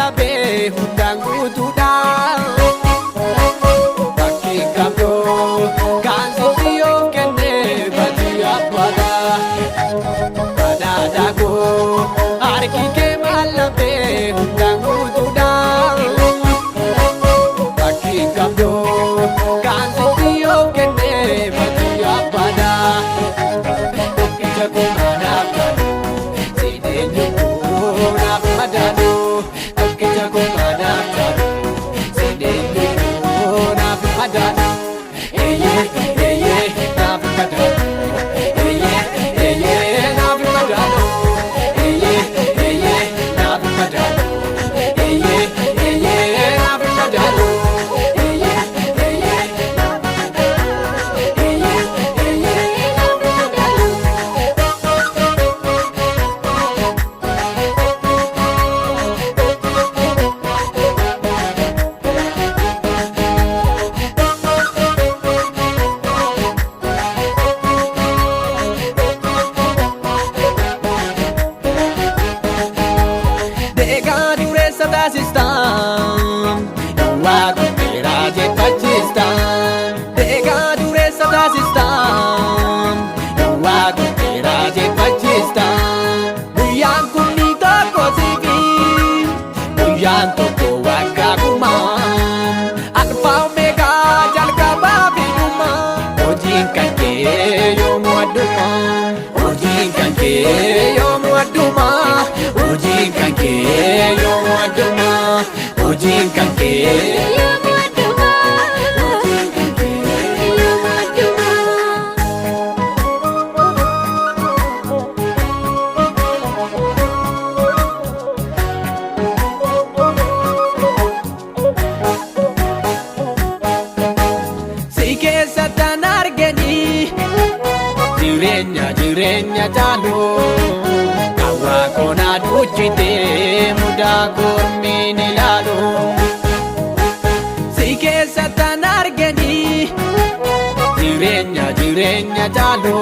malabe hundang gutuda Kaki kabdo kansi siyo kene bati apada Padadago arki ke malabe hundang gutuda Kaki kabdo kansi siyo kene bati apada Kita kumana Madano, kita kumana, sendiri na madano, na madano, na madano, na madano, Sistan, wago peraje Pakistan. Dega dure sada sistan, wago peraje Pakistan. Buyan kuni to kosibi, buyan to ko wakaguman. Anpau mega jalka babi duma, ojin kanke yo muaduma, ojin kanke yo muaduma, ojin kanke yo muaduma. Ujin kanke yo muaduma, ujin kanke yo muaduma. Sike satan argeni, jirenya jalo. Kawa kona ducite muda kormini lalo. Sike satan argeni, jirenya jalo.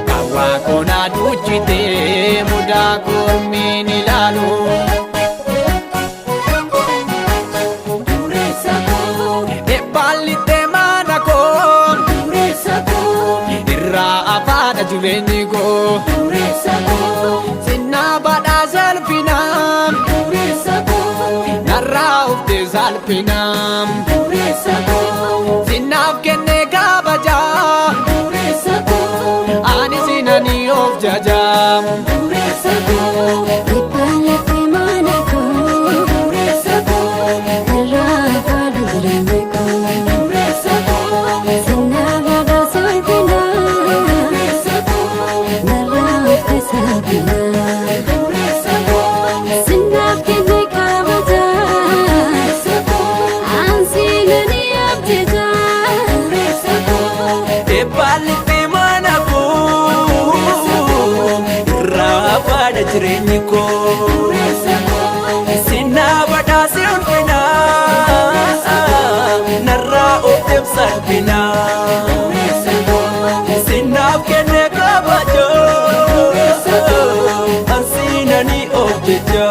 Kawa kona ducite muda kormini lalo. Ebalite manakon, irra abada juvengo. Sinabada zalfinam, narraufte zalfinam. Sinab kenne kabaja, ani sinani of jajam. Jireenyi koo sinabada siunfina narraa ofteef salphina sinaaf kenne kabajoo ansiinanii of jecha.